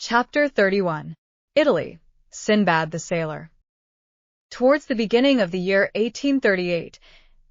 Chapter 31. Italy. Sinbad the Sailor. Towards the beginning of the year 1838,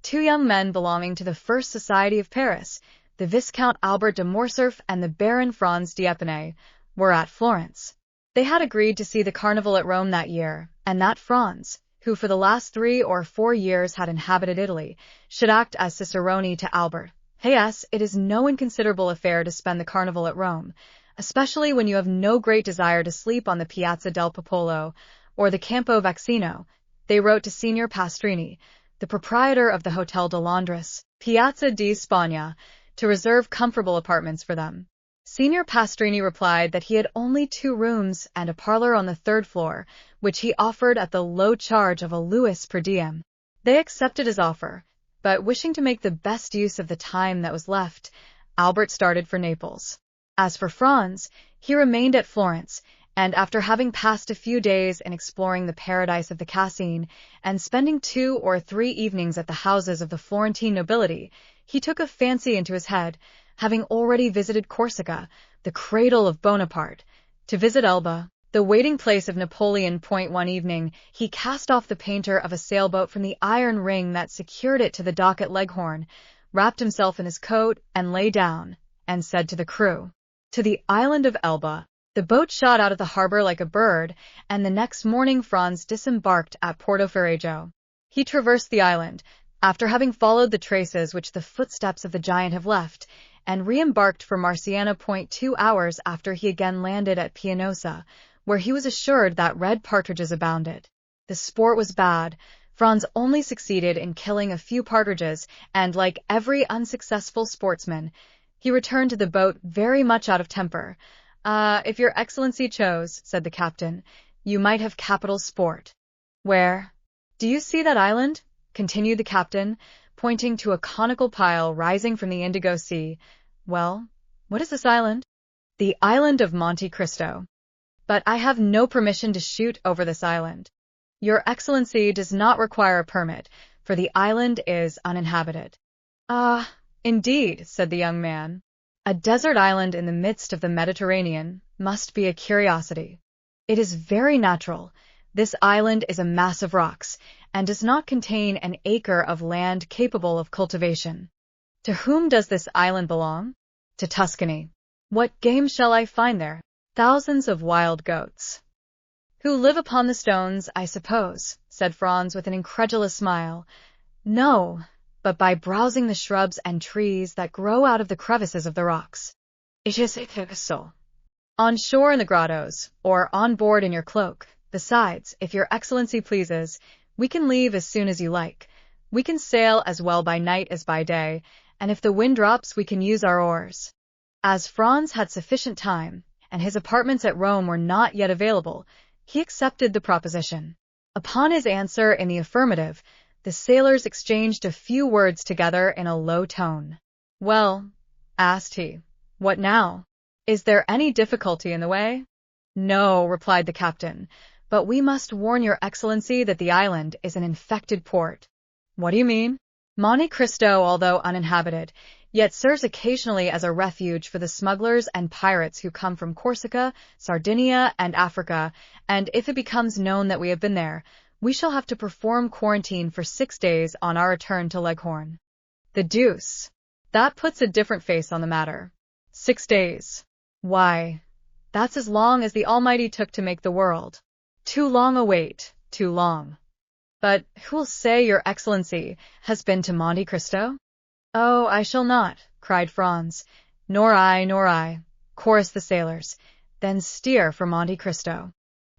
two young men belonging to the First Society of Paris, the Viscount Albert de Morcerf and the Baron Franz d'Épinay, were at Florence. They had agreed to see the carnival at Rome that year, and that Franz, who for the last 3 or 4 years had inhabited Italy, should act as cicerone to Albert. Yes, it is no inconsiderable affair to spend the carnival at Rome, especially when you have no great desire to sleep on the Piazza del Popolo or the Campo Vaccino, they wrote to Signor Pastrini, the proprietor of the Hotel de Londres, Piazza di Spagna, to reserve comfortable apartments for them. Signor Pastrini replied that he had only 2 rooms and a parlor on the 3rd floor, which he offered at the low charge of a louis per diem. They accepted his offer, but wishing to make the best use of the time that was left, Albert started for Naples. As for Franz, he remained at Florence, and after having passed a few days in exploring the paradise of the Cascine and spending 2 or 3 evenings at the houses of the Florentine nobility, he took a fancy into his head, having already visited Corsica, the cradle of Bonaparte, to visit Elba, the waiting place of Napoleon. One evening, he cast off the painter of a sailboat from the iron ring that secured it to the dock at Leghorn, wrapped himself in his coat, and lay down, and said to the crew, "To the island of Elba." The boat shot out of the harbor like a bird, and the next morning Franz disembarked at Portoferraggio. He traversed the island, after having followed the traces which the footsteps of the giant have left, and re-embarked for Marciana Point 2 hours after he again landed at Pianosa, where he was assured that red partridges abounded. The sport was bad. Franz only succeeded in killing a few partridges, and like every unsuccessful sportsman, he returned to the boat very much out of temper. If your Excellency chose," said the captain, "you might have capital sport." "Where? Do you see that island?" continued the captain, pointing to a conical pile rising from the Indigo Sea. "Well, what is this island?" "The island of Monte Cristo. But I have no permission to shoot over this island." "Your Excellency does not require a permit, for the island is uninhabited." "Ah, indeed," said the young man. "A desert island in the midst of the Mediterranean must be a curiosity." "It is very natural. This island is a mass of rocks, and does not contain an acre of land capable of cultivation." "To whom does this island belong?" "To Tuscany." "What game shall I find there?" "Thousands of wild goats." "Who live upon the stones, I suppose," said Franz with an incredulous smile. "No, but by browsing the shrubs and trees that grow out of the crevices of the rocks." "It is so." "On shore in the grottos, or on board in your cloak. Besides, if your Excellency pleases, we can leave as soon as you like. We can sail as well by night as by day, and if the wind drops we can use our oars." As Franz had sufficient time, and his apartments at Rome were not yet available, he accepted the proposition. Upon his answer in the affirmative, the sailors exchanged a few words together in a low tone. "Well," asked he, "what now? Is there any difficulty in the way?" "No," replied the captain, "but we must warn your Excellency that the island is an infected port." "What do you mean?" "Monte Cristo, although uninhabited, yet serves occasionally as a refuge for the smugglers and pirates who come from Corsica, Sardinia, and Africa, and if it becomes known that we have been there, we shall have to perform quarantine for 6 days on our return to Leghorn." "The deuce! That puts a different face on the matter. 6 days. Why, that's as long as the Almighty took to make the world. Too long a wait, too long." "But who'll say your Excellency has been to Monte Cristo?" "Oh, I shall not," cried Franz. "Nor I," chorused the sailors. "Then steer for Monte Cristo."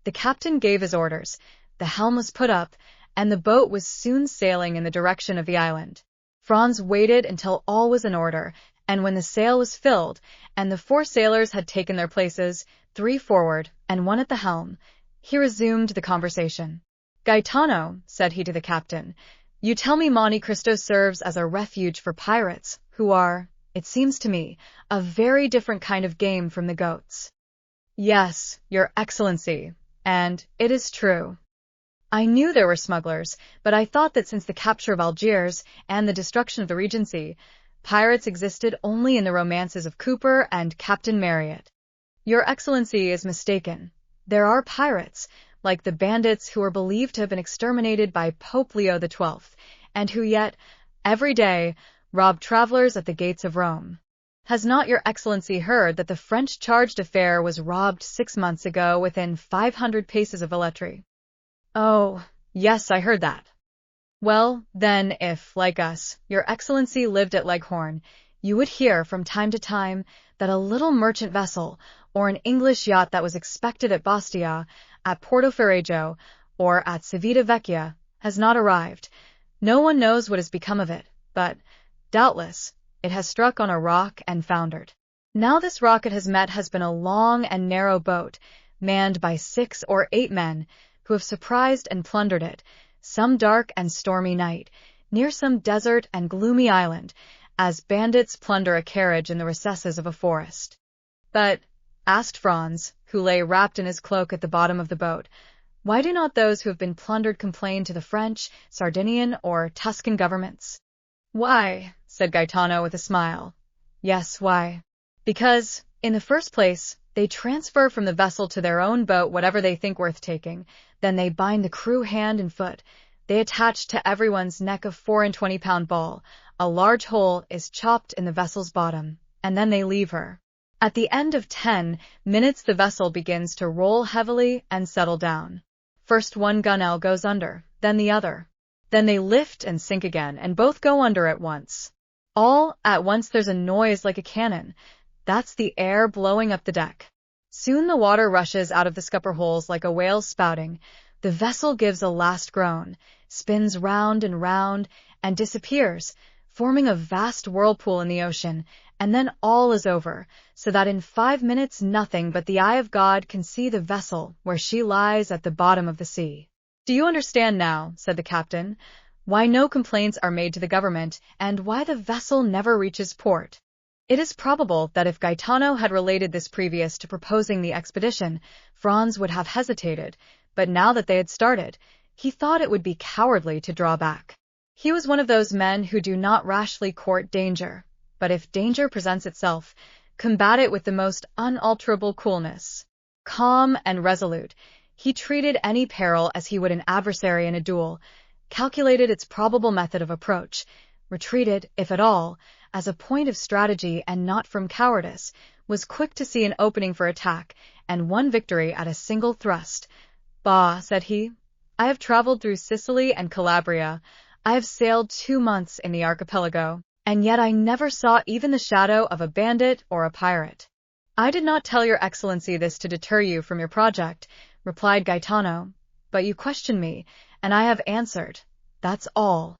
The captain gave his orders. The helm was put up, and the boat was soon sailing in the direction of the island. Franz waited until all was in order, and when the sail was filled, and the 4 sailors had taken their places, 3 forward and 1 at the helm, he resumed the conversation. "Gaetano," said he to the captain, "you tell me Monte Cristo serves as a refuge for pirates, who are, it seems to me, a very different kind of game from the goats." "Yes, your Excellency, and it is true. I knew there were smugglers, but I thought that since the capture of Algiers and the destruction of the Regency, pirates existed only in the romances of Cooper and Captain Marryat." Your Excellency is mistaken. There are pirates, like the bandits who are believed to have been exterminated by Pope Leo XII, and who yet, every day, rob travelers at the gates of Rome. Has not Your Excellency heard that the French-charged affair was robbed 6 months ago within 500 paces of Velletri? Oh, yes, I heard that. Well, then, if, like us, Your Excellency lived at Leghorn, you would hear from time to time that a little merchant vessel, or an English yacht that was expected at Bastia, at Portoferraggio, or at Civitavecchia, has not arrived. No one knows what has become of it, but, doubtless, it has struck on a rock and foundered. Now this rock it has met has been a long and narrow boat, manned by 6 or 8 men, who have surprised and plundered it, some dark and stormy night, near some desert and gloomy island, as bandits plunder a carriage in the recesses of a forest. But, asked Franz, who lay wrapped in his cloak at the bottom of the boat, why do not those who have been plundered complain to the French, Sardinian, or Tuscan governments? Why, said Gaetano with a smile. Yes, why? Because, in the first place, they transfer from the vessel to their own boat whatever they think worth taking, then they bind the crew hand and foot, they attach to everyone's neck a 24-pound ball, a large hole is chopped in the vessel's bottom, and then they leave her. At the end of 10 minutes the vessel begins to roll heavily and settle down. First one gunwale goes under, then the other. Then they lift and sink again, and both go under at once. All at once there's a noise like a cannon. That's the air blowing up the deck. Soon the water rushes out of the scupper holes like a whale spouting. The vessel gives a last groan, spins round and disappears, forming a vast whirlpool in the ocean, and then all is over, so that in 5 minutes nothing but the eye of God can see the vessel where she lies at the bottom of the sea. Do you understand now, said the captain, why no complaints are made to the government, and why the vessel never reaches port? It is probable that if Gaetano had related this previous to proposing the expedition, Franz would have hesitated, but now that they had started, he thought it would be cowardly to draw back. He was one of those men who do not rashly court danger, but if danger presents itself, combat it with the most unalterable coolness. Calm and resolute, he treated any peril as he would an adversary in a duel, calculated its probable method of approach, retreated, if at all, as a point of strategy and not from cowardice, was quick to see an opening for attack, and won victory at a single thrust. Bah, said he, I have traveled through Sicily and Calabria, I have sailed 2 months in the archipelago, and yet I never saw even the shadow of a bandit or a pirate. I did not tell Your Excellency this to deter you from your project, replied Gaetano, but you questioned me, and I have answered. That's all.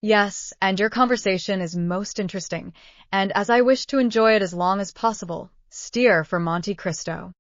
Yes, and your conversation is most interesting, and as I wish to enjoy it as long as possible, steer for Monte Cristo.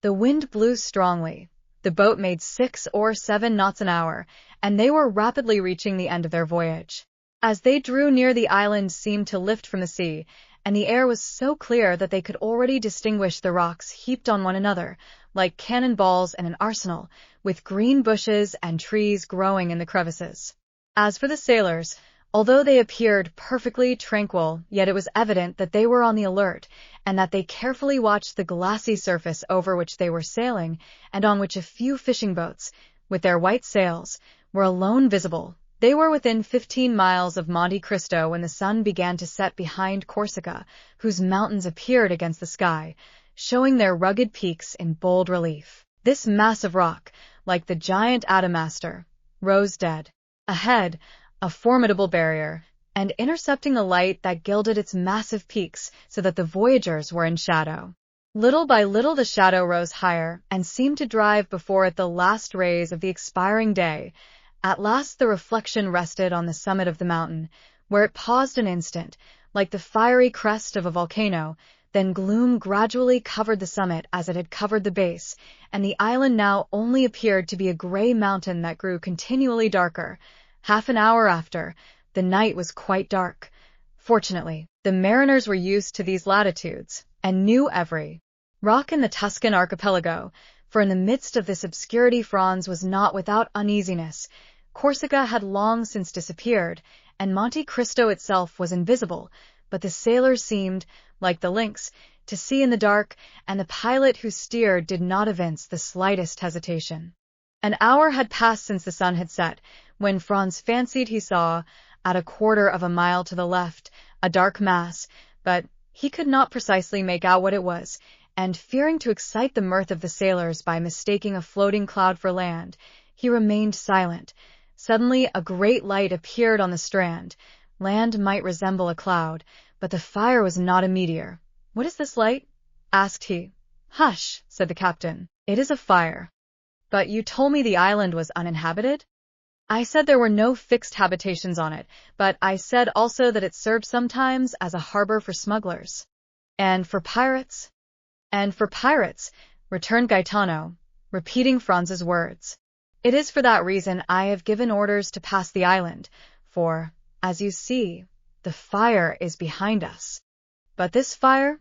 The wind blew strongly. The boat made 6 or 7 knots an hour, and they were rapidly reaching the end of their voyage. As they drew near, the island seemed to lift from the sea, and the air was so clear that they could already distinguish the rocks heaped on one another, like cannon balls in an arsenal, with green bushes and trees growing in the crevices. As for the sailors, although they appeared perfectly tranquil, yet it was evident that they were on the alert, and that they carefully watched the glassy surface over which they were sailing, and on which a few fishing boats, with their white sails, were alone visible. They were within 15 miles of Monte Cristo when the sun began to set behind Corsica, whose mountains appeared against the sky, showing their rugged peaks in bold relief. This mass of rock, like the giant Adamastor, rose dead ahead, a formidable barrier, and intercepting the light that gilded its massive peaks so that the voyagers were in shadow. Little by little the shadow rose higher and seemed to drive before it the last rays of the expiring day. At last the reflection rested on the summit of the mountain, where it paused an instant, like the fiery crest of a volcano. Then gloom gradually covered the summit as it had covered the base, and the island now only appeared to be a gray mountain that grew continually darker. Half an hour after, the night was quite dark. Fortunately, the mariners were used to these latitudes, and knew every rock in the Tuscan archipelago, for in the midst of this obscurity Franz was not without uneasiness. Corsica had long since disappeared, and Monte Cristo itself was invisible, but the sailors seemed, like the lynx, to sea in the dark, and the pilot who steered did not evince the slightest hesitation. An hour had passed since the sun had set, when Franz fancied he saw, at a quarter of a mile to the left, a dark mass, but he could not precisely make out what it was, and fearing to excite the mirth of the sailors by mistaking a floating cloud for land, he remained silent. Suddenly a great light appeared on the strand. Land might resemble a cloud, but the fire was not a meteor. "What is this light?" asked he. "Hush," said the captain. "It is a fire." "But you told me the island was uninhabited?" "I said there were no fixed habitations on it, but I said also that it served sometimes as a harbor for smugglers." "And for pirates?" "And for pirates," returned Gaetano, repeating Franz's words. "It is for that reason I have given orders to pass the island, for, as you see, the fire is behind us." "But this fire?"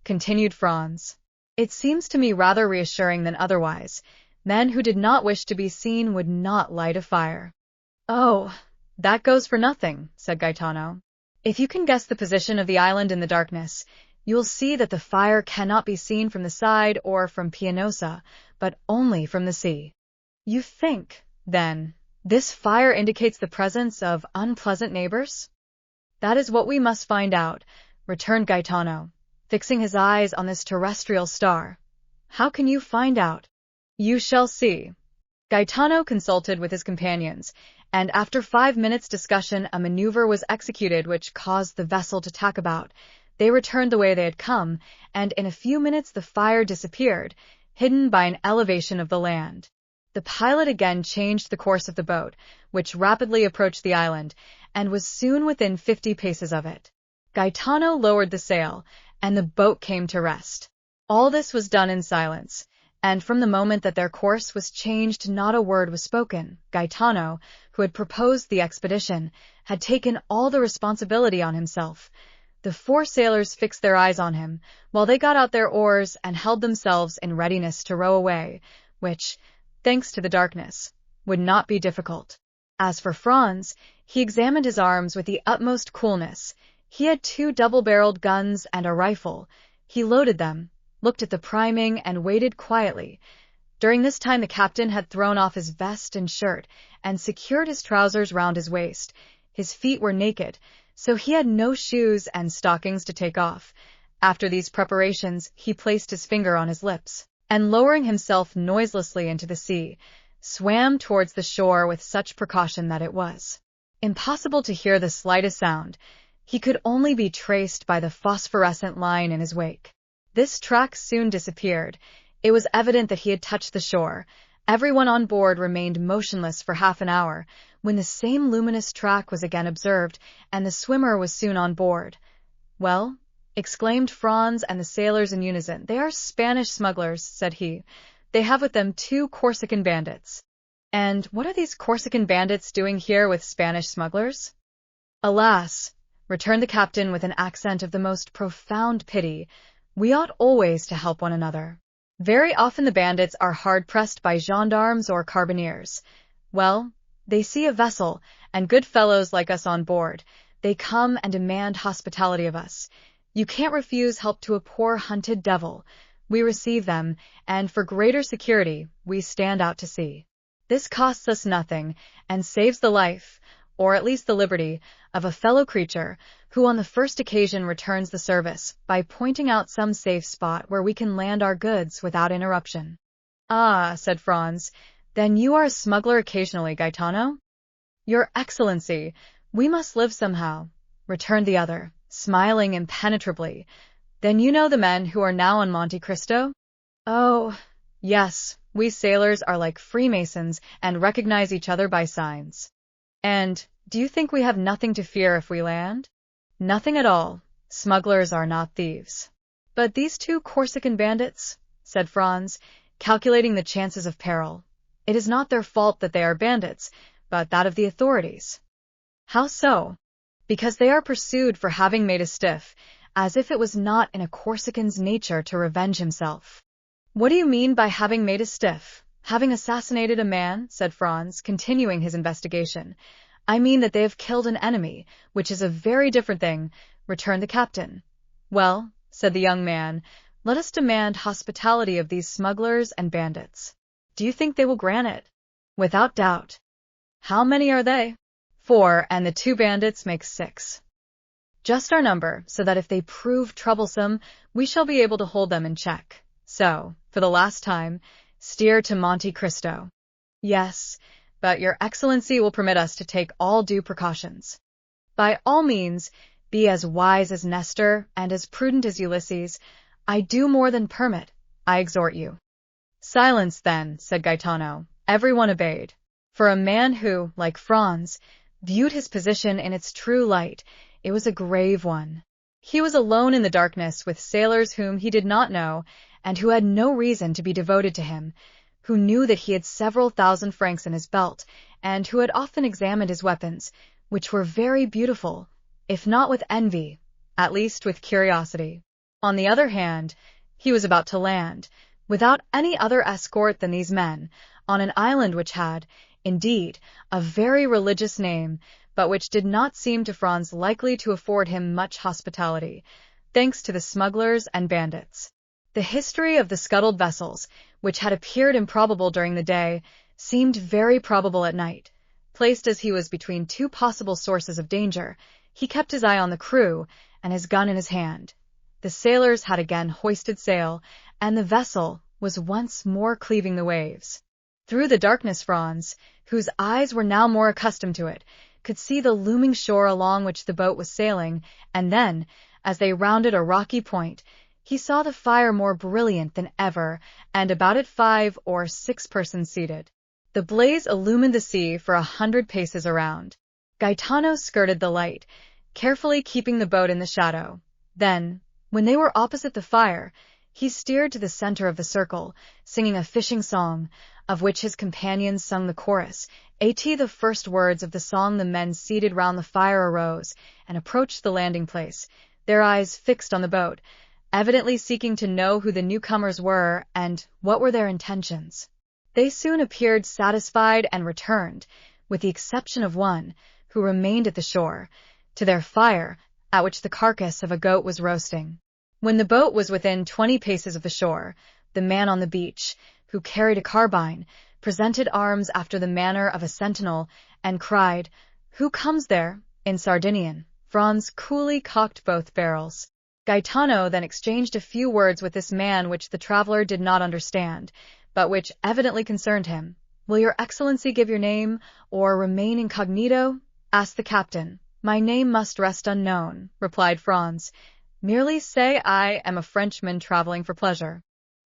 continued Franz. "It seems to me rather reassuring than otherwise. Men who did not wish to be seen would not light a fire." "Oh, that goes for nothing," said Gaetano. "If you can guess the position of the island in the darkness, you will see that the fire cannot be seen from the side or from Pianosa, but only from the sea." "You think, then, this fire indicates the presence of unpleasant neighbors?" "That is what we must find out," returned Gaetano, fixing his eyes on this terrestrial star. "How can you find out?" "You shall see." Gaetano consulted with his companions, and after 5 minutes' discussion a maneuver was executed which caused the vessel to tack about. They returned the way they had come, and in a few minutes the fire disappeared, hidden by an elevation of the land. The pilot again changed the course of the boat, which rapidly approached the island, and was soon within 50 paces of it. Gaetano lowered the sail, and the boat came to rest. All this was done in silence, and from the moment that their course was changed not a word was spoken. Gaetano, who had proposed the expedition, had taken all the responsibility on himself. The 4 sailors fixed their eyes on him, while they got out their oars and held themselves in readiness to row away, which, thanks to the darkness, would not be difficult. As for Franz, he examined his arms with the utmost coolness. He had 2 double-barreled guns and a rifle. He loaded them, looked at the priming, and waited quietly. During this time the captain had thrown off his vest and shirt, and secured his trousers round his waist. His feet were naked, so he had no shoes and stockings to take off. After these preparations, he placed his finger on his lips, and lowering himself noiselessly into the sea, swam towards the shore with such precaution that it was impossible to hear the slightest sound. He could only be traced by the phosphorescent line in his wake. This track soon disappeared. It was evident that he had touched the shore. Everyone on board remained motionless for half an hour, when the same luminous track was again observed, and the swimmer was soon on board. "Well," exclaimed Franz and the sailors in unison. "They are Spanish smugglers," said he. "They have with them 2 Corsican bandits." "And what are these Corsican bandits doing here with Spanish smugglers?" "Alas," returned the captain with an accent of the most profound pity, "we ought always to help one another. Very often the bandits are hard-pressed by gendarmes or carbineers. Well, they see a vessel, and good fellows like us on board. They come and demand hospitality of us. You can't refuse help to a poor hunted devil. We receive them, and for greater security, we stand out to sea. This costs us nothing, and saves the life, or at least the liberty, of a fellow creature, who on the first occasion returns the service, by pointing out some safe spot where we can land our goods without interruption." "Ah," said Franz, "then you are a smuggler occasionally, Gaetano?" "Your Excellency, we must live somehow," returned the other, smiling impenetrably. "Then you know the men who are now on Monte Cristo?" "Oh, yes, we sailors are like Freemasons and recognize each other by signs." "And do you think we have nothing to fear if we land?" "Nothing at all. Smugglers are not thieves." "But these 2 Corsican bandits," said Franz, calculating the chances of peril. "It is not their fault that they are bandits, but that of the authorities." "How so?" "Because they are pursued for having made a stiff, as if it was not in a Corsican's nature to revenge himself." "What do you mean by having made a stiff? Having assassinated a man?" said Franz, continuing his investigation. "I mean that they have killed an enemy, which is a very different thing," returned the captain. "Well," said the young man. "Let us demand hospitality of these smugglers and bandits. Do you think they will grant it?" "Without doubt." "How many are they?" "4, and the 2 bandits make 6. Just our number, so that if they prove troublesome, we shall be able to hold them in check. So, for the last time, steer to Monte Cristo." "Yes, but your Excellency will permit us to take all due precautions." "By all means, be as wise as Nestor and as prudent as Ulysses. I do more than permit, I exhort you." "Silence, then," said Gaetano. Everyone obeyed. For a man who, like Franz, viewed his position in its true light, it was a grave one. He was alone in the darkness with sailors whom he did not know, and who had no reason to be devoted to him, who knew that he had several thousand francs in his belt, and who had often examined his weapons, which were very beautiful, if not with envy, at least with curiosity. On the other hand, he was about to land, without any other escort than these men, on an island which had, indeed, a very religious name, but which did not seem to Franz likely to afford him much hospitality, thanks to the smugglers and bandits. The history of the scuttled vessels, which had appeared improbable during the day, seemed very probable at night. Placed as he was between 2 possible sources of danger, he kept his eye on the crew and his gun in his hand. The sailors had again hoisted sail, and the vessel was once more cleaving the waves. Through the darkness Franz, whose eyes were now more accustomed to it, could see the looming shore along which the boat was sailing, and then, as they rounded a rocky point, he saw the fire more brilliant than ever, and about it 5 or 6 persons seated. The blaze illumined the sea for 100 paces around. Gaetano skirted the light, carefully keeping the boat in the shadow. Then, when they were opposite the fire, he steered to the center of the circle, singing a fishing song, of which his companions sung the chorus. At the first words of the song, the men seated round the fire arose and approached the landing place, their eyes fixed on the boat, evidently seeking to know who the newcomers were and what were their intentions. They soon appeared satisfied and returned, with the exception of one, who remained at the shore, to their fire, at which the carcass of a goat was roasting. When the boat was within 20 paces of the shore, the man on the beach, who carried a carbine, presented arms after the manner of a sentinel, and cried, "Who comes there?" in Sardinian. Franz coolly cocked both barrels. Gaetano then exchanged a few words with this man which the traveler did not understand, but which evidently concerned him. "Will your Excellency give your name, or remain incognito?" asked the captain. "My name must rest unknown," replied Franz. "Merely say I am a Frenchman traveling for pleasure."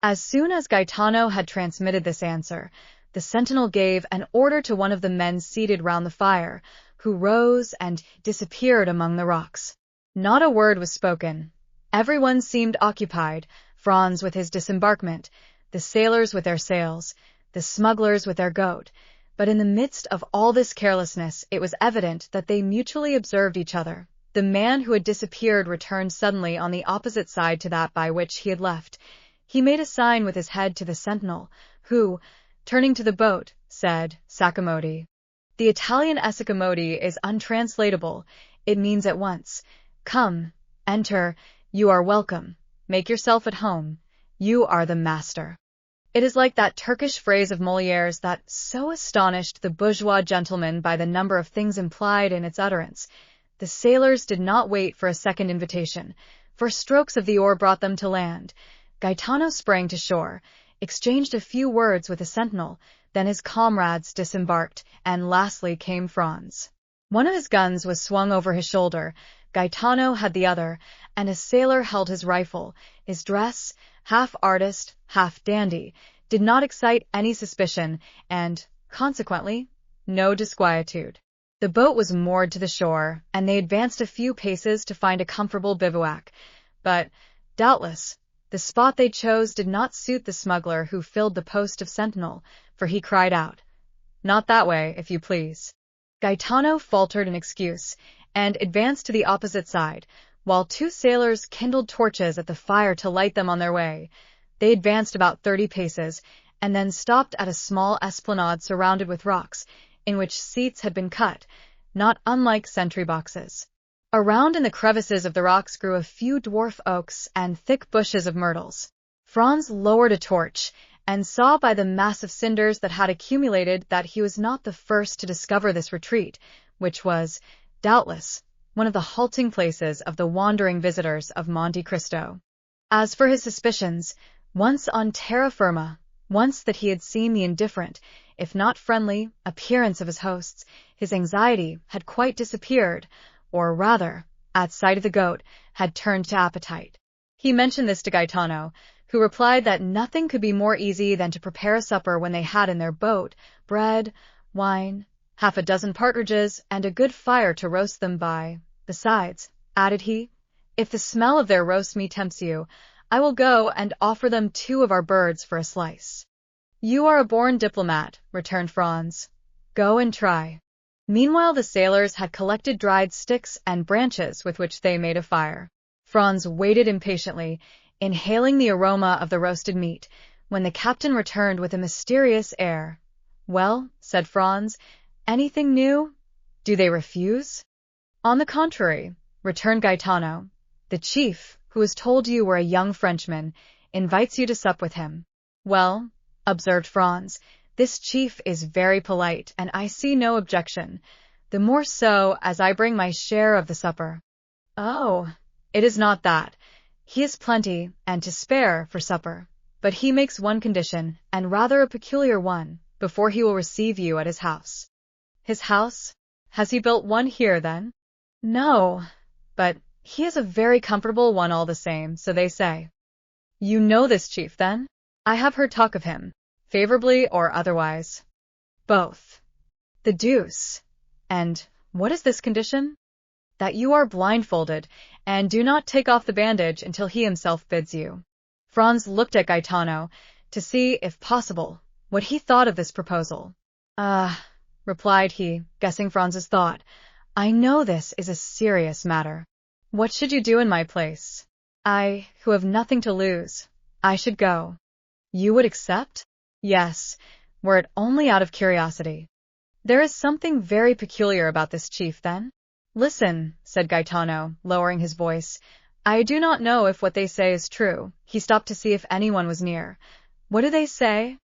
As soon as Gaetano had transmitted this answer, the sentinel gave an order to one of the men seated round the fire, who rose and disappeared among the rocks. Not a word was spoken. Everyone seemed occupied, Franz with his disembarkment, the sailors with their sails, the smugglers with their goat, but in the midst of all this carelessness it was evident that they mutually observed each other. The man who had disappeared returned suddenly on the opposite side to that by which he had left. He made a sign with his head to the sentinel, who, turning to the boat, said, "Saccommodi." The Italian "Saccommodi" is untranslatable. It means at once, "Come, enter, you are welcome, make yourself at home, you are the master." It is like that Turkish phrase of Molière's that so astonished the bourgeois gentleman by the number of things implied in its utterance. The sailors did not wait for a second invitation, for strokes of the oar brought them to land. Gaetano sprang to shore, exchanged a few words with the sentinel, then his comrades disembarked, and lastly came Franz. One of his guns was swung over his shoulder, Gaetano had the other, and a sailor held his rifle. His dress, half artist, half dandy, did not excite any suspicion, and, consequently, no disquietude. The boat was moored to the shore, and they advanced a few paces to find a comfortable bivouac, but, doubtless, the spot they chose did not suit the smuggler who filled the post of sentinel, for he cried out, "Not that way, if you please." Gaetano faltered an excuse, and advanced to the opposite side, while 2 sailors kindled torches at the fire to light them on their way. They advanced about 30 paces, and then stopped at a small esplanade surrounded with rocks, in which seats had been cut, not unlike sentry boxes. Around in the crevices of the rocks grew a few dwarf oaks and thick bushes of myrtles. Franz lowered a torch and saw by the mass of cinders that had accumulated that he was not the first to discover this retreat, which was, doubtless, one of the halting places of the wandering visitors of Monte Cristo. As for his suspicions, once on terra firma, once that he had seen the indifferent, if not friendly, appearance of his hosts, his anxiety had quite disappeared, or rather, at sight of the goat, had turned to appetite. He mentioned this to Gaetano, who replied that nothing could be more easy than to prepare a supper when they had in their boat bread, wine, half a dozen partridges, and a good fire to roast them by. Besides, added he, if the smell of their roast meat tempts you, I will go and offer them 2 of our birds for a slice. You are a born diplomat, returned Franz. Go and try. Meanwhile the sailors had collected dried sticks and branches with which they made a fire. Franz waited impatiently, inhaling the aroma of the roasted meat, when the captain returned with a mysterious air. Well, said Franz, anything new? Do they refuse? On the contrary, returned Gaetano. The chief, who has told you were a young Frenchman, invites you to sup with him. Well, observed Franz, this chief is very polite, and I see no objection, the more so as I bring my share of the supper. Oh, it is not that. He has plenty, and to spare, for supper, but he makes one condition, and rather a peculiar one, before he will receive you at his house. His house? Has he built one here, then? No, but he has a very comfortable one all the same, so they say. You know this chief, then? I have heard talk of him, favorably or otherwise. Both. The deuce. And what is this condition? That you are blindfolded, and do not take off the bandage until he himself bids you. Franz looked at Gaetano, to see, if possible, what he thought of this proposal. Replied he, guessing Franz's thought, I know this is a serious matter. What should you do in my place? I, who have nothing to lose, I should go. You would accept? Yes, were it only out of curiosity. There is something very peculiar about this chief, then? Listen, said Gaetano, lowering his voice. I do not know if what they say is true. He stopped to see if anyone was near. What do they say?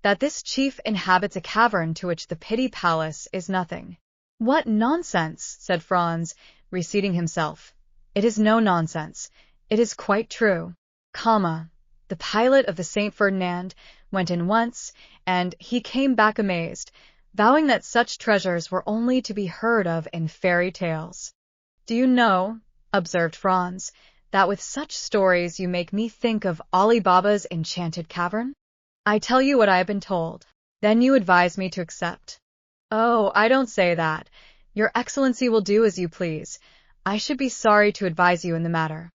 That this chief inhabits a cavern to which the Pity Palace is nothing. What nonsense, said Franz, reseating himself. It is no nonsense. It is quite true. The pilot of the St. Ferdinand went in once, and he came back amazed, vowing that such treasures were only to be heard of in fairy tales. Do you know, observed Franz, that with such stories you make me think of Ali Baba's enchanted cavern? I tell you what I have been told. Then you advise me to accept. Oh, I don't say that. Your Excellency will do as you please. I should be sorry to advise you in the matter.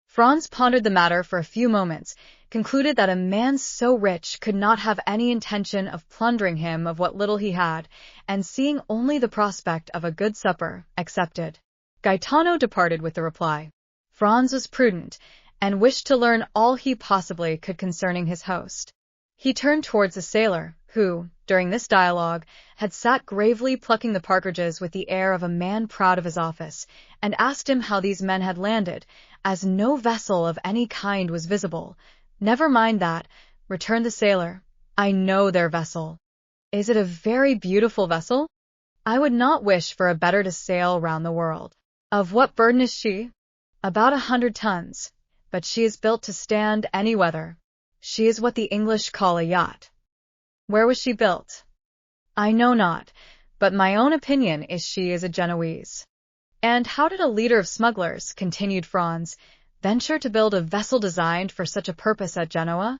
Franz pondered the matter for a few moments, concluded that a man so rich could not have any intention of plundering him of what little he had, and seeing only the prospect of a good supper, accepted. Gaetano departed with the reply. Franz was prudent, and wished to learn all he possibly could concerning his host. He turned towards the sailor, who, during this dialogue, had sat gravely plucking the partridges with the air of a man proud of his office, and asked him how these men had landed, as no vessel of any kind was visible. Never mind that, returned the sailor. I know their vessel. Is it a very beautiful vessel? I would not wish for a better to sail round the world. Of what burden is she? About 100 tons, but she is built to stand any weather. She is what the English call a yacht. Where was she built? I know not, but my own opinion is she is a Genoese. And how did a leader of smugglers, continued Franz, venture to build a vessel designed for such a purpose at Genoa?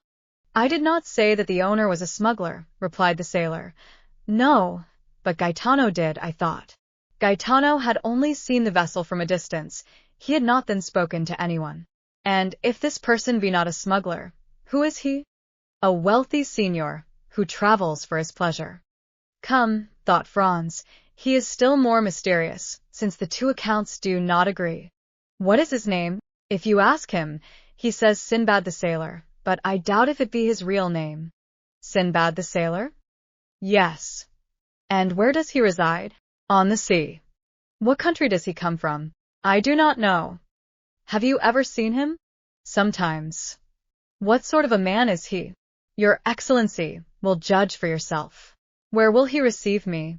I did not say that the owner was a smuggler, replied the sailor. No, but Gaetano did, I thought. Gaetano had only seen the vessel from a distance. He had not then spoken to anyone. And if this person be not a smuggler, who is he? A wealthy seigneur, who travels for his pleasure. Come, thought Franz, he is still more mysterious, since the two accounts do not agree. What is his name? If you ask him, he says Sinbad the sailor, but I doubt if it be his real name. Sinbad the sailor? Yes. And where does he reside? On the sea. What country does he come from? I do not know. Have you ever seen him? Sometimes. What sort of a man is he? Your Excellency will judge for yourself. Where will he receive me?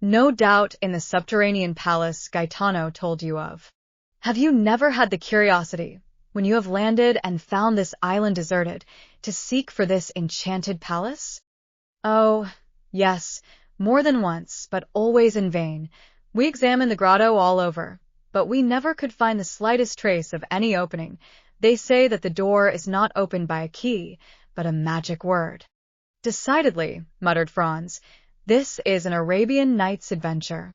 No doubt in the subterranean palace Gaetano told you of. Have you never had the curiosity, when you have landed and found this island deserted, to seek for this enchanted palace? Oh, yes, more than once, but always in vain. We examined the grotto all over, but we never could find the slightest trace of any opening. They say that the door is not opened by a key, but a magic word. Decidedly, muttered Franz, this is an Arabian Nights adventure.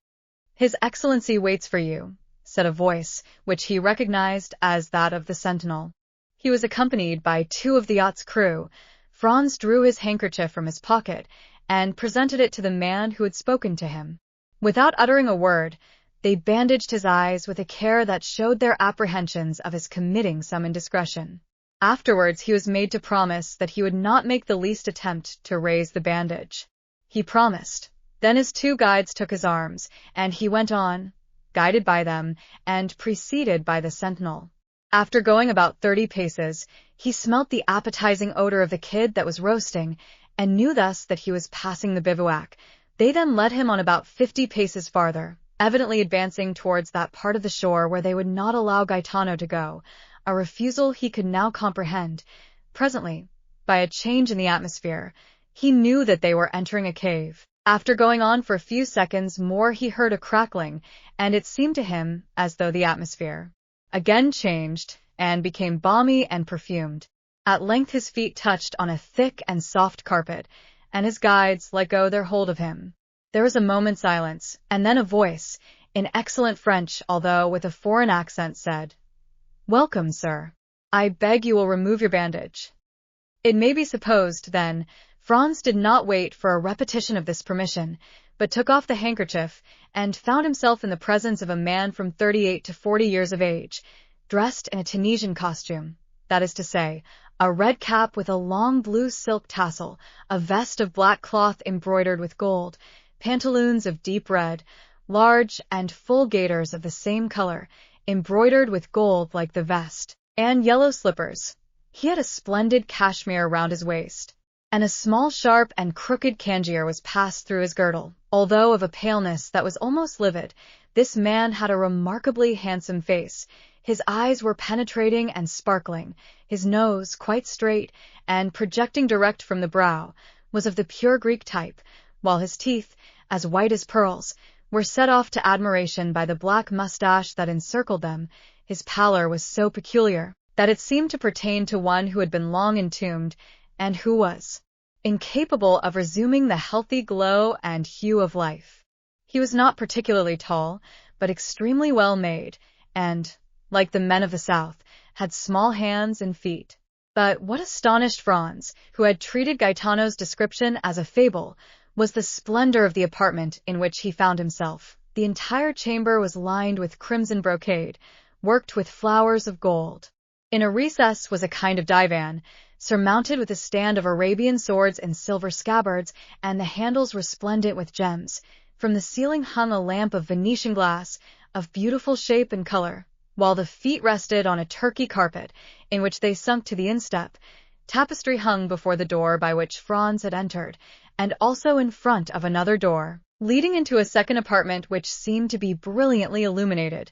His Excellency waits for you, said a voice, which he recognized as that of the sentinel. He was accompanied by 2 of the yacht's crew. Franz drew his handkerchief from his pocket and presented it to the man who had spoken to him. Without uttering a word, they bandaged his eyes with a care that showed their apprehensions of his committing some indiscretion. Afterwards he was made to promise that he would not make the least attempt to raise the bandage. He promised. Then his 2 guides took his arms, and he went on, guided by them and preceded by the sentinel. After going about 30 paces, he smelt the appetizing odor of the kid that was roasting, and knew thus that he was passing the bivouac. They then led him on about 50 paces farther, evidently advancing towards that part of the shore where they would not allow Gaetano to go, a refusal he could now comprehend. Presently, by a change in the atmosphere, he knew that they were entering a cave. After going on for a few seconds more he heard a crackling, and it seemed to him as though the atmosphere again changed and became balmy and perfumed. At length his feet touched on a thick and soft carpet, and his guides let go their hold of him. There was a moment's silence, and then a voice, in excellent French although with a foreign accent, said, "Welcome, sir. I beg you will remove your bandage." It may be supposed, then, Franz did not wait for a repetition of this permission, but took off the handkerchief, and found himself in the presence of a man from 38 to 40 years of age, dressed in a Tunisian costume, that is to say, a red cap with a long blue silk tassel, a vest of black cloth embroidered with gold, pantaloons of deep red, large and full gaiters of the same color, embroidered with gold like the vest, and yellow slippers. He had a splendid cashmere round his waist, and a small sharp and crooked cangier was passed through his girdle. Although of a paleness that was almost livid, this man had a remarkably handsome face. His eyes were penetrating and sparkling, his nose, quite straight and projecting direct from the brow, was of the pure Greek type, while his teeth, as white as pearls, were set off to admiration by the black mustache that encircled them. His pallor was so peculiar that it seemed to pertain to one who had been long entombed, and who was incapable of resuming the healthy glow and hue of life. He was not particularly tall, but extremely well made, and, like the men of the South, had small hands and feet. But what astonished Franz, who had treated Gaetano's description as a fable, was the splendor of the apartment in which he found himself. The entire chamber was lined with crimson brocade, worked with flowers of gold. In a recess was a kind of divan, surmounted with a stand of Arabian swords in silver scabbards, and the handles resplendent with gems. From the ceiling hung a lamp of Venetian glass, of beautiful shape and color, while the feet rested on a Turkey carpet, in which they sunk to the instep. Tapestry hung before the door by which Franz had entered, and also in front of another door, leading into a second apartment which seemed to be brilliantly illuminated.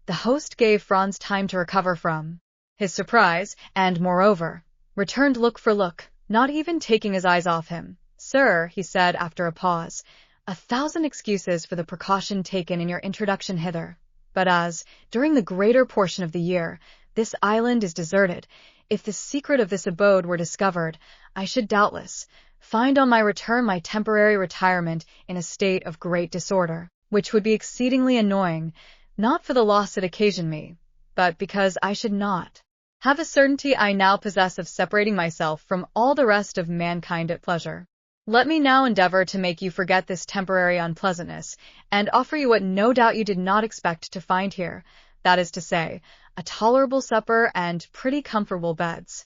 The host gave Franz time to recover from his surprise, and, moreover, returned look for look, not even taking his eyes off him. "Sir," he said after a pause, "1,000 excuses for the precaution taken in your introduction hither. But as, during the greater portion of the year, this island is deserted, if the secret of this abode were discovered, I should doubtless find on my return my temporary retirement in a state of great disorder, which would be exceedingly annoying, not for the loss it occasioned me, but because I should not have the certainty I now possess of separating myself from all the rest of mankind at pleasure. Let me now endeavor to make you forget this temporary unpleasantness, and offer you what no doubt you did not expect to find here, that is to say, a tolerable supper and pretty comfortable beds."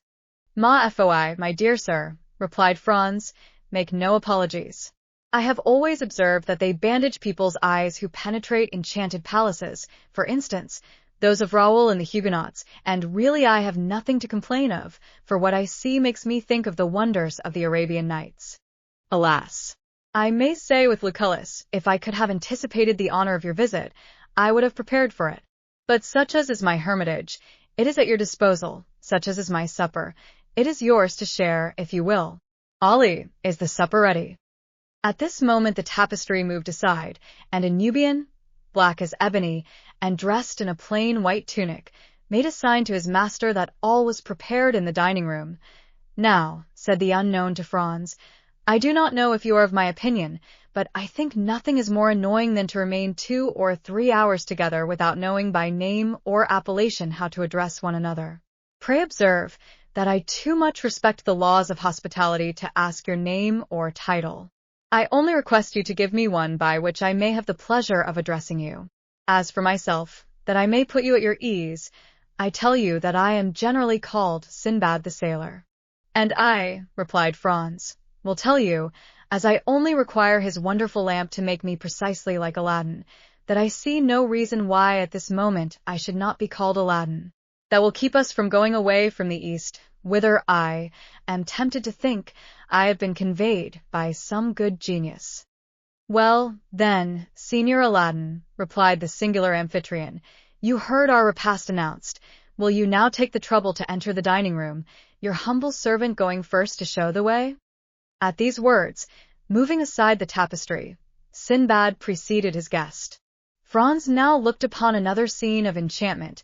"Ma foi, my dear sir," replied Franz, "make no apologies. I have always observed that they bandage people's eyes who penetrate enchanted palaces, for instance, those of Raoul and the Huguenots, and really I have nothing to complain of, for what I see makes me think of the wonders of the Arabian Nights. Alas! I may say with Lucullus, if I could have anticipated the honor of your visit, I would have prepared for it. But such as is my hermitage, it is at your disposal, such as is my supper, it is yours to share, if you will. Ali, is the supper ready? At this moment the tapestry moved aside, and a Nubian, black as ebony, and dressed in a plain white tunic, made a sign to his master that all was prepared in the dining room. Now, said the unknown to Franz, I do not know if you are of my opinion, but I think nothing is more annoying than to remain 2 or 3 hours together without knowing by name or appellation how to address one another. Pray observe that I too much respect the laws of hospitality to ask your name or title. I only request you to give me one by which I may have the pleasure of addressing you. As for myself, that I may put you at your ease, I tell you that I am generally called Sinbad the sailor. And I, replied Franz, will tell you, as I only require his wonderful lamp to make me precisely like Aladdin, that I see no reason why at this moment I should not be called Aladdin. That will keep us from going away from the East, whither I am tempted to think I have been conveyed by some good genius. Well, then, Signor Aladdin, replied the singular amphitryon, you heard our repast announced. Will you now take the trouble to enter the dining room, your humble servant going first to show the way? At these words, moving aside the tapestry, Sinbad preceded his guest. Franz now looked upon another scene of enchantment.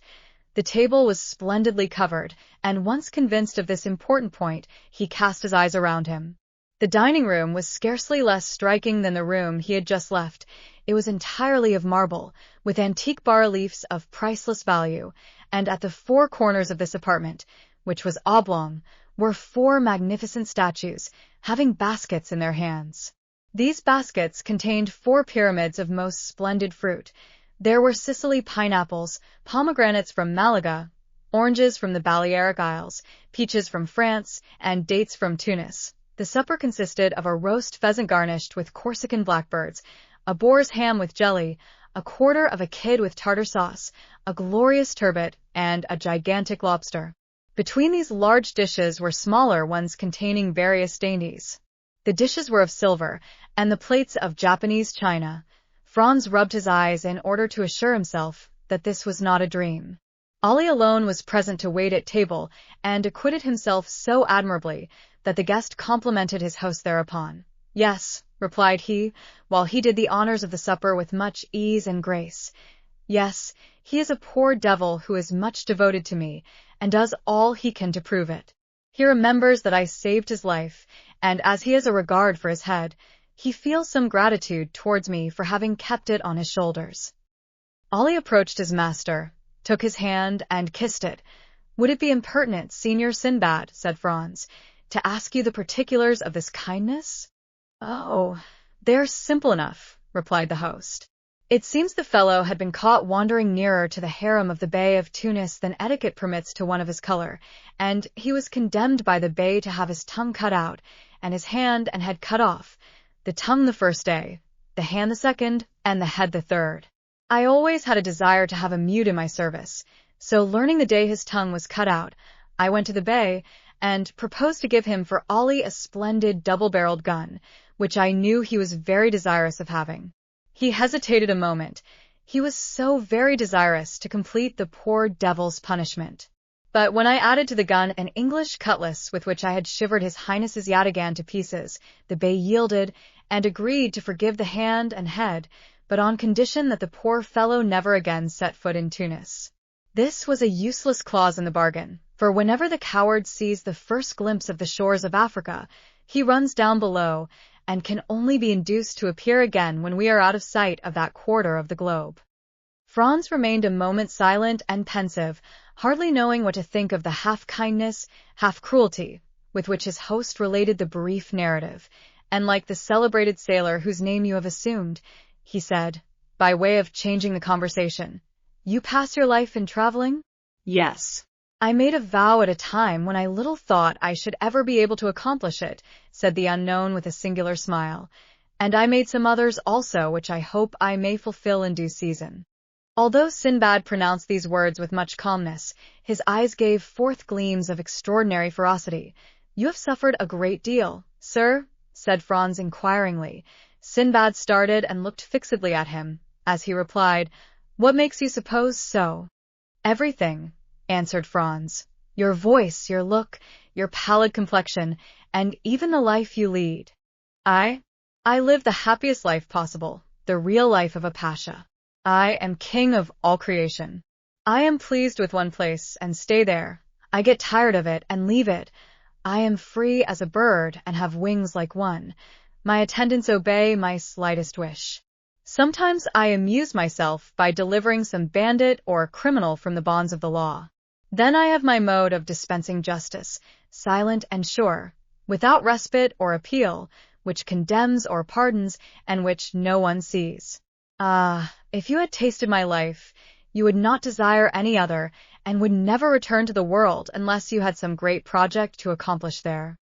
The table was splendidly covered, and once convinced of this important point, he cast his eyes around him. The dining room was scarcely less striking than the room he had just left. It was entirely of marble, with antique bas-reliefs of priceless value, and at the 4 corners of this apartment, which was oblong, were 4 magnificent statues, having baskets in their hands. These baskets contained 4 pyramids of most splendid fruit. There were Sicily pineapples, pomegranates from Malaga, oranges from the Balearic Isles, peaches from France, and dates from Tunis. The supper consisted of a roast pheasant garnished with Corsican blackbirds, a boar's ham with jelly, a quarter of a kid with tartar sauce, a glorious turbot, and a gigantic lobster. Between these large dishes were smaller ones containing various dainties. The dishes were of silver, and the plates of Japanese china. Franz rubbed his eyes in order to assure himself that this was not a dream. Ali alone was present to wait at table, and acquitted himself so admirably that the guest complimented his host thereupon. Yes, replied he, while he did the honors of the supper with much ease and grace. Yes, he is a poor devil who is much devoted to me, and does all he can to prove it. He remembers that I saved his life, and as he has a regard for his head, he feels some gratitude towards me for having kept it on his shoulders. Ali approached his master, took his hand, and kissed it. Would it be impertinent, Signor Sinbad, said Franz, to ask you the particulars of this kindness? Oh, they're simple enough, replied the host. It seems the fellow had been caught wandering nearer to the harem of the Bey of Tunis than etiquette permits to one of his color, and he was condemned by the Bey to have his tongue cut out, and his hand and head cut off, the tongue the first day, the hand the second, and the head the third. I always had a desire to have a mute in my service, so learning the day his tongue was cut out, I went to the Bey, and proposed to give him for Ali a splendid double-barreled gun, which I knew he was very desirous of having. He hesitated a moment. He was so very desirous to complete the poor devil's punishment. But when I added to the gun an English cutlass with which I had shivered his Highness's yataghan to pieces, the Bey yielded, and agreed to forgive the hand and head, but on condition that the poor fellow never again set foot in Tunis. This was a useless clause in the bargain, for whenever the coward sees the first glimpse of the shores of Africa, he runs down below, and can only be induced to appear again when we are out of sight of that quarter of the globe. Franz remained a moment silent and pensive, hardly knowing what to think of the half-kindness, half-cruelty, with which his host related the brief narrative, and like the celebrated sailor whose name you have assumed, he said, by way of changing the conversation, "You pass your life in traveling?" "Yes. I made a vow at a time when I little thought I should ever be able to accomplish it," said the unknown with a singular smile, and I made some others also which I hope I may fulfill in due season." Although Sinbad pronounced these words with much calmness, his eyes gave forth gleams of extraordinary ferocity. "You have suffered a great deal, sir?" said Franz inquiringly. Sinbad started and looked fixedly at him, as he replied, "What makes you suppose so?" "Everything," answered Franz. "Your voice, your look, your pallid complexion, and even the life you lead." I live the happiest life possible, the real life of a pasha. I am king of all creation. I am pleased with one place and stay there. I get tired of it and leave it. I am free as a bird and have wings like one. My attendants obey my slightest wish. Sometimes I amuse myself by delivering some bandit or criminal from the bonds of the law. Then I have my mode of dispensing justice, silent and sure, without respite or appeal, which condemns or pardons, and which no one sees. Ah, if you had tasted my life, you would not desire any other, and would never return to the world unless you had some great project to accomplish there.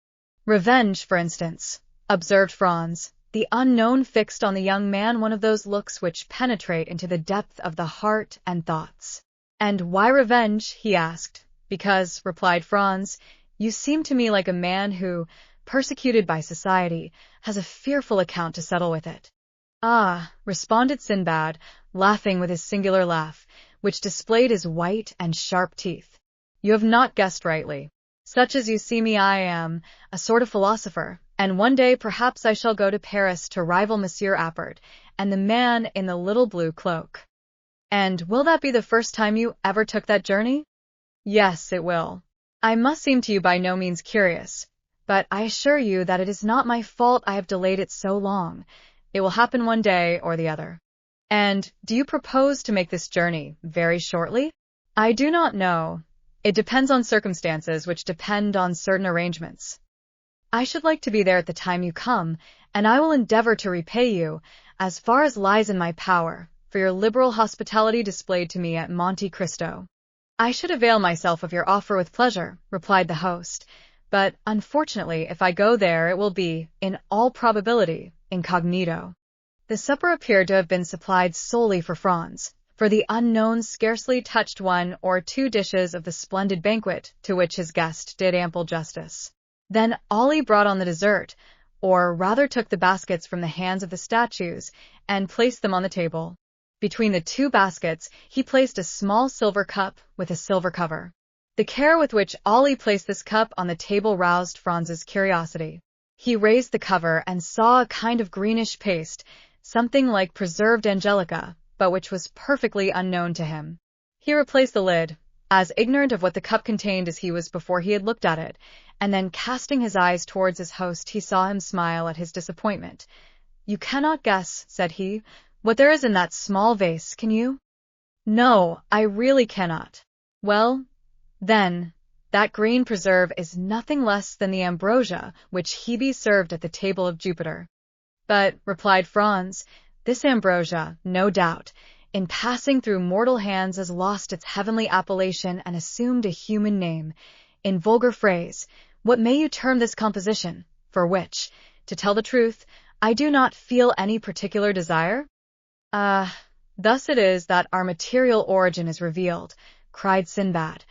"Revenge, for instance," observed Franz. The unknown fixed on the young man one of those looks which penetrate into the depth of the heart and thoughts. "And why revenge?" he asked. "Because," replied Franz, "you seem to me like a man who, persecuted by society, has a fearful account to settle with it." "Ah," responded Sinbad, laughing with his singular laugh, which displayed his white and sharp teeth. "You have not guessed rightly. Such as you see me, I am a sort of philosopher, and one day perhaps I shall go to Paris to rival Monsieur Appert and the man in the little blue cloak." "And will that be the first time you ever took that journey?" "Yes, it will. I must seem to you by no means curious, but I assure you that it is not my fault I have delayed it so long. It will happen one day or the other." "And do you propose to make this journey very shortly?" "I do not know. It depends on circumstances which depend on certain arrangements. I should like to be there at the time you come, and I will endeavor to repay you, as far as lies in my power, for your liberal hospitality displayed to me at Monte Cristo." "I should avail myself of your offer with pleasure," replied the host, "but unfortunately if I go there it will be, in all probability, incognito." The supper appeared to have been supplied solely for Franz, for the unknown scarcely touched one or two dishes of the splendid banquet to which his guest did ample justice. Then Ali brought on the dessert, or rather took the baskets from the hands of the statues and placed them on the table. Between the two baskets he placed a small silver cup with a silver cover. The care with which Ali placed this cup on the table roused Franz's curiosity. He raised the cover and saw a kind of greenish paste, something like preserved angelica, but which was perfectly unknown to him. He replaced the lid, as ignorant of what the cup contained as he was before he had looked at it, and then casting his eyes towards his host he saw him smile at his disappointment. "You cannot guess," said he, "what there is in that small vase, can you?" "No, I really cannot." "Well, then, that green preserve is nothing less than the ambrosia which Hebe served at the table of Jupiter." "But," replied Franz, "this ambrosia, no doubt, in passing through mortal hands has lost its heavenly appellation and assumed a human name. In vulgar phrase, what may you term this composition, for which, to tell the truth, I do not feel any particular desire?" Thus it is that our material origin is revealed," cried Sinbad.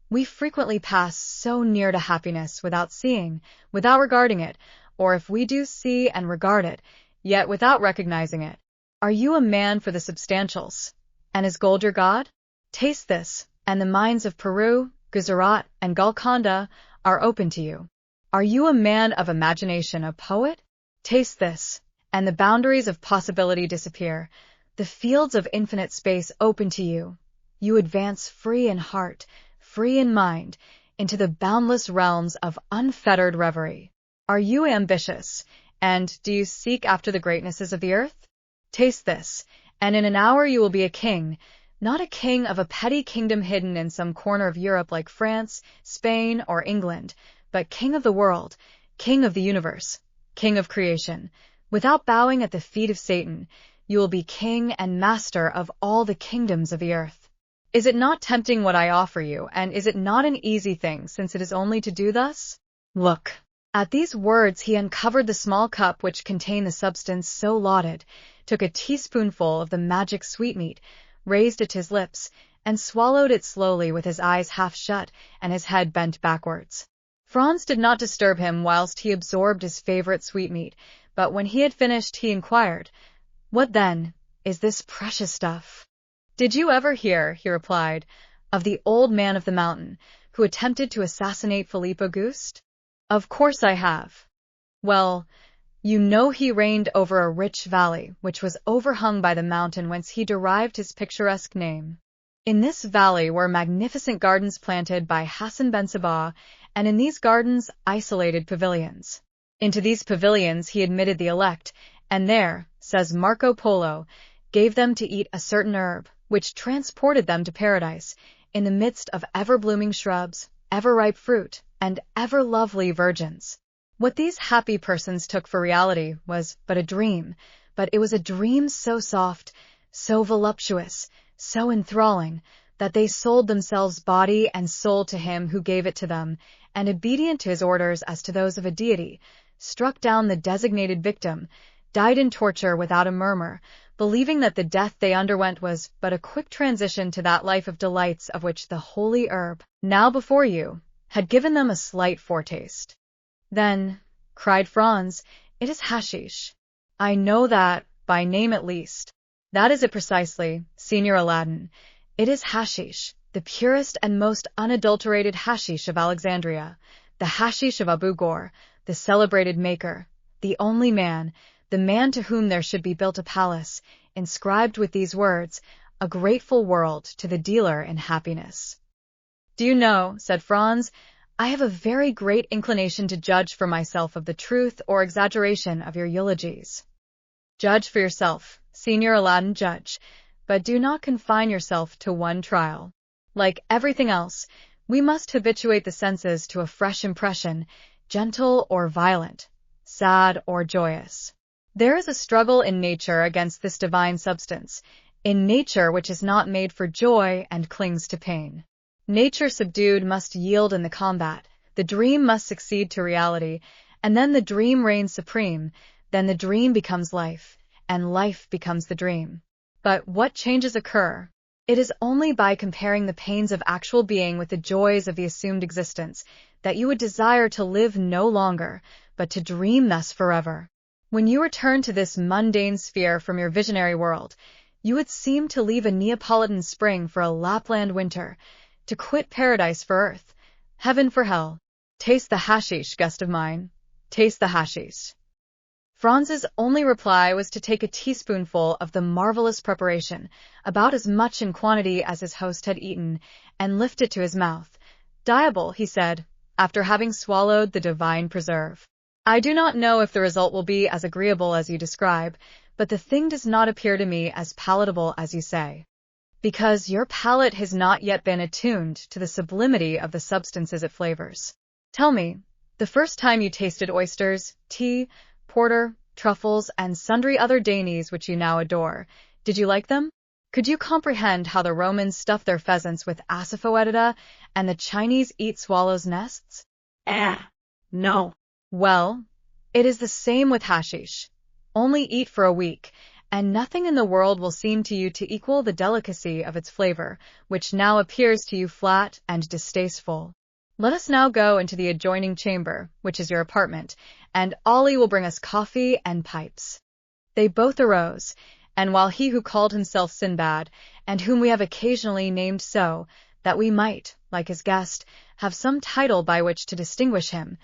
"We frequently pass so near to happiness without seeing, without regarding it, or if we do see and regard it, yet without recognizing it. Are you a man for the substantials? And is gold your god? Taste this, and the mines of Peru, Gujarat, and Golconda are open to you. Are you a man of imagination, a poet? Taste this, and the boundaries of possibility disappear, the fields of infinite space open to you. You advance free in heart, free in mind, into the boundless realms of unfettered reverie. Are you ambitious, and do you seek after the greatnesses of the earth? Taste this, and in an hour you will be a king, not a king of a petty kingdom hidden in some corner of Europe like France, Spain, or England, but king of the world, king of the universe, king of creation. Without bowing at the feet of Satan, you will be king and master of all the kingdoms of the earth. Is it not tempting what I offer you, and is it not an easy thing, since it is only to do thus? Look." At these words he uncovered the small cup which contained the substance so lauded, took a teaspoonful of the magic sweetmeat, raised it to his lips, and swallowed it slowly with his eyes half shut and his head bent backwards. Franz did not disturb him whilst he absorbed his favorite sweetmeat, but when he had finished he inquired, "What, then, is this precious stuff?" "Did you ever hear," he replied, "of the old man of the mountain, who attempted to assassinate Philippe Auguste?" "Of course I have." "Well, you know he reigned over a rich valley, which was overhung by the mountain whence he derived his picturesque name. In this valley were magnificent gardens planted by Hassan ben Sabah, and in these gardens isolated pavilions. Into these pavilions he admitted the elect, and there, says Marco Polo, gave them to eat a certain herb, which transported them to paradise, in the midst of ever-blooming shrubs, ever-ripe fruit, and ever-lovely virgins. What these happy persons took for reality was but a dream, but it was a dream so soft, so voluptuous, so enthralling, that they sold themselves body and soul to him who gave it to them, and obedient to his orders as to those of a deity, struck down the designated victim, died in torture without a murmur, believing that the death they underwent was but a quick transition to that life of delights of which the holy herb, now before you, had given them a slight foretaste." "Then," cried Franz, "it is hashish." "I know that, by name at least." "That is it precisely, Signor Aladdin. It is hashish, the purest and most unadulterated hashish of Alexandria, the hashish of Abu Ghor, the celebrated maker, the only man, the man to whom there should be built a palace, inscribed with these words, 'A grateful world to the dealer in happiness.'" "Do you know," said Franz, "I have a very great inclination to judge for myself of the truth or exaggeration of your eulogies." "Judge for yourself, Signor Aladdin, judge, but do not confine yourself to one trial. Like everything else, we must habituate the senses to a fresh impression, gentle or violent, sad or joyous. There is a struggle in nature against this divine substance, in nature which is not made for joy and clings to pain. Nature subdued must yield in the combat, the dream must succeed to reality, and then the dream reigns supreme, then the dream becomes life, and life becomes the dream. But what changes occur? It is only by comparing the pains of actual being with the joys of the assumed existence that you would desire to live no longer, but to dream thus forever. When you return to this mundane sphere from your visionary world, you would seem to leave a Neapolitan spring for a Lapland winter, to quit paradise for earth, heaven for hell. Taste the hashish, guest of mine. Taste the hashish." Franz's only reply was to take a teaspoonful of the marvelous preparation, about as much in quantity as his host had eaten, and lift it to his mouth. "Diable," he said, after having swallowed the divine preserve. "I do not know if the result will be as agreeable as you describe, but the thing does not appear to me as palatable as you say, because your palate has not yet been attuned to the sublimity of the substances it flavors. Tell me, the first time you tasted oysters, tea, porter, truffles, and sundry other dainties which you now adore, did you like them? Could you comprehend how the Romans stuffed their pheasants with asafoetida and the Chinese eat swallows' nests? No. Well, it is the same with hashish. Only eat for a week, and nothing in the world will seem to you to equal the delicacy of its flavor, which now appears to you flat and distasteful. Let us now go into the adjoining chamber, which is your apartment, and Ali will bring us coffee and pipes." They both arose, and while he who called himself Sinbad, and whom we have occasionally named so, that we might, like his guest, have some title by which to distinguish him,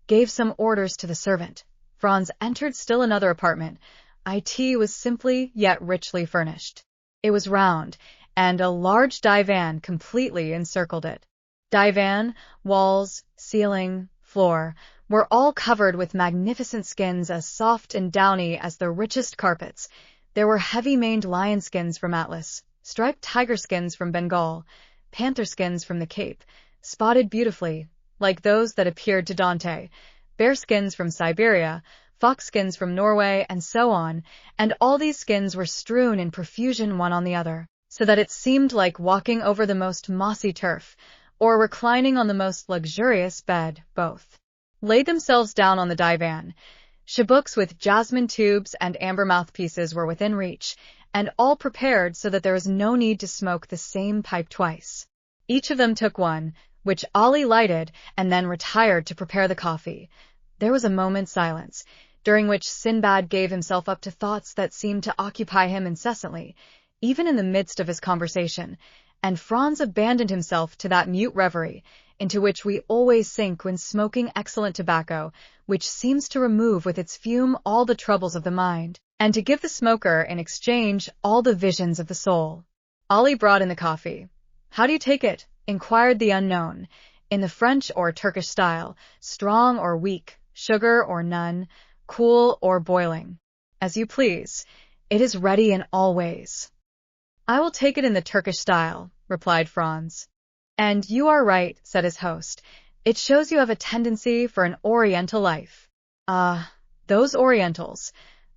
gave some orders to the servant, Franz entered still another apartment. It was simply yet richly furnished. It was round, and a large divan completely encircled it. Divan, walls, ceiling, floor, were all covered with magnificent skins as soft and downy as the richest carpets. There were heavy-maned lion skins from Atlas, striped tiger skins from Bengal, panther skins from the Cape, spotted beautifully, like those that appeared to Dante, bear skins from Siberia, fox skins from Norway, and so on, and all these skins were strewn in profusion one on the other, so that it seemed like walking over the most mossy turf, or reclining on the most luxurious bed, both. laid themselves down on the divan. Chabuks with jasmine tubes and amber mouthpieces were within reach, and all prepared so that there was no need to smoke the same pipe twice. Each of them took one, which Ali lighted, and then retired to prepare the coffee. There was a moment's silence, during which Sinbad gave himself up to thoughts that seemed to occupy him incessantly, even in the midst of his conversation, and Franz abandoned himself to that mute reverie, into which we always sink when smoking excellent tobacco, which seems to remove with its fume all the troubles of the mind, and to give the smoker in exchange all the visions of the soul. Ali brought in the coffee. "How do you take it?" inquired the unknown. "In the French or Turkish style, strong or weak, sugar or none, cool or boiling?" "As you please. It is ready in all ways." "I will take it in the Turkish style," replied Franz. "And you are right," said his host. "It shows you have a tendency for an Oriental life." "Ah, those Orientals.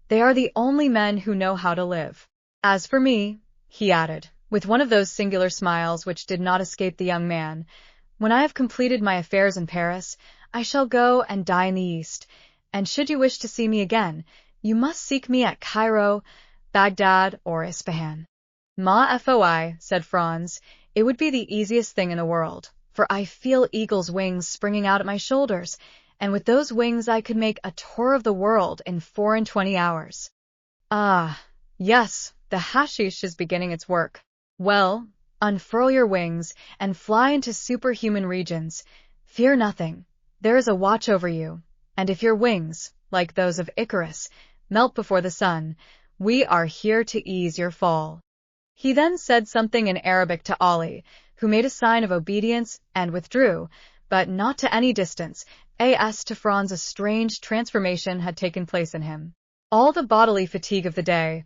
They are the only men who know how to live. As for me," he added, with one of those singular smiles which did not escape the young man, "when I have completed my affairs in Paris, I shall go and die in the East, and should you wish to see me again, you must seek me at Cairo, Baghdad, or Ispahan." "Ma foi," said Franz, "it would be the easiest thing in the world, for I feel eagle's wings springing out at my shoulders, and with those wings I could make a tour of the world in 24 hours. Ah, yes, the hashish is beginning its work. Well, unfurl your wings, and fly into superhuman regions. Fear nothing. There is a watch over you, and if your wings, like those of Icarus, melt before the sun, we are here to ease your fall." He then said something in Arabic to Ali, who made a sign of obedience and withdrew, but not to any distance, as to Franz a strange transformation had taken place in him. All the bodily fatigue of the day,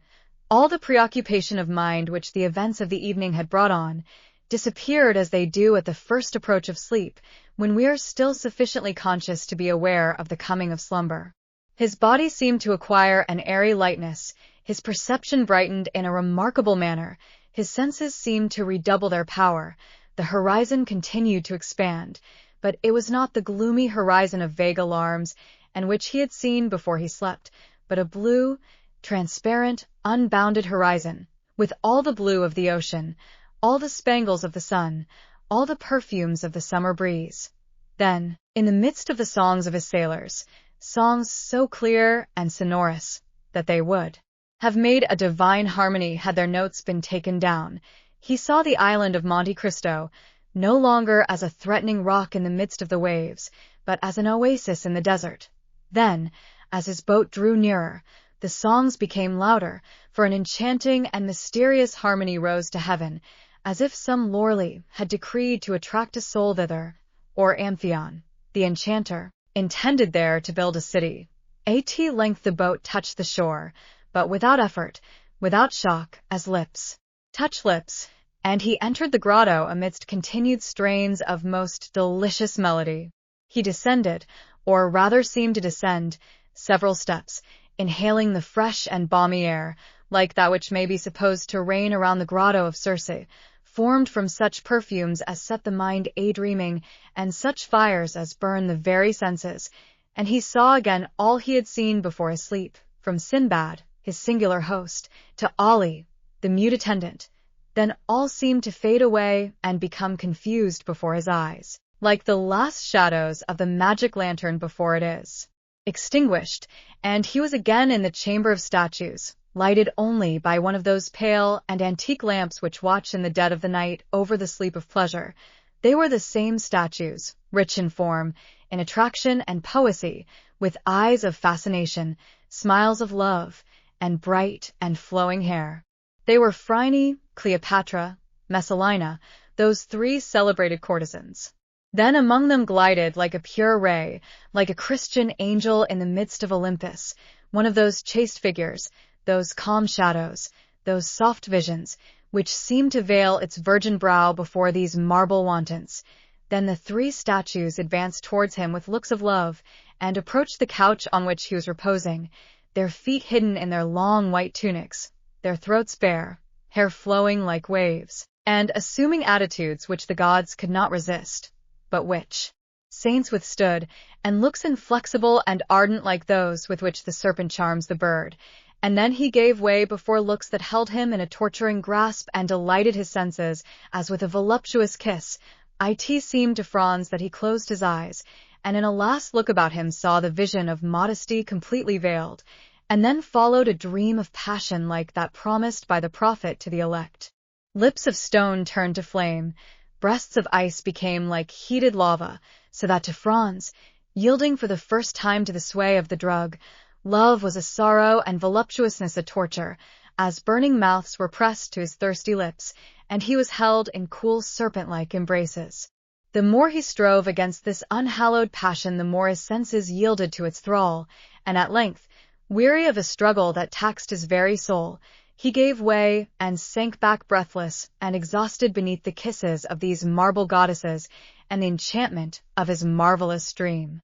all the preoccupation of mind which the events of the evening had brought on, disappeared as they do at the first approach of sleep, when we are still sufficiently conscious to be aware of the coming of slumber. His body seemed to acquire an airy lightness, his perception brightened in a remarkable manner, his senses seemed to redouble their power, the horizon continued to expand, but it was not the gloomy horizon of vague alarms and which he had seen before he slept, but a blue, transparent, unbounded horizon, with all the blue of the ocean, all the spangles of the sun, all the perfumes of the summer breeze. Then, in the midst of the songs of his sailors, songs so clear and sonorous that they would have made a divine harmony had their notes been taken down, he saw the island of Monte Cristo no longer as a threatening rock in the midst of the waves, but as an oasis in the desert. Then, as his boat drew nearer, the songs became louder, for an enchanting and mysterious harmony rose to heaven, as if some Loreley had decreed to attract a soul thither, or Amphion, the enchanter, intended there to build a city. At length the boat touched the shore, but without effort, without shock, as lips touch lips, and he entered the grotto amidst continued strains of most delicious melody. He descended, or rather seemed to descend, several steps, inhaling the fresh and balmy air, like that which may be supposed to reign around the grotto of Circe, formed from such perfumes as set the mind a-dreaming, and such fires as burn the very senses, and he saw again all he had seen before his sleep, from Sinbad, his singular host, to Ali, the mute attendant. Then all seemed to fade away and become confused before his eyes, like the last shadows of the magic lantern before it is extinguished, and he was again in the chamber of statues, lighted only by one of those pale and antique lamps which watch in the dead of the night over the sleep of pleasure. They were the same statues, rich in form, in attraction and poesy, with eyes of fascination, smiles of love, and bright and flowing hair. They were Phryne, Cleopatra, Messalina, those three celebrated courtesans. Then among them glided, like a pure ray, like a Christian angel in the midst of Olympus, one of those chaste figures, those calm shadows, those soft visions, which seemed to veil its virgin brow before these marble wantons. Then the three statues advanced towards him with looks of love, and approached the couch on which he was reposing, their feet hidden in their long white tunics, their throats bare, hair flowing like waves, and assuming attitudes which the gods could not resist, but which saints withstood, and looks inflexible and ardent like those with which the serpent charms the bird. And then he gave way before looks that held him in a torturing grasp and delighted his senses, as with a voluptuous kiss. It seemed to Franz that he closed his eyes, and in a last look about him saw the vision of modesty completely veiled, and then followed a dream of passion like that promised by the prophet to the elect. Lips of stone turned to flame, breasts of ice became like heated lava, so that to Franz, yielding for the first time to the sway of the drug, love was a sorrow and voluptuousness a torture, as burning mouths were pressed to his thirsty lips, and he was held in cool serpent-like embraces. The more he strove against this unhallowed passion, the more his senses yielded to its thrall, and at length, weary of a struggle that taxed his very soul, he gave way and sank back breathless and exhausted beneath the kisses of these marble goddesses and the enchantment of his marvelous dream.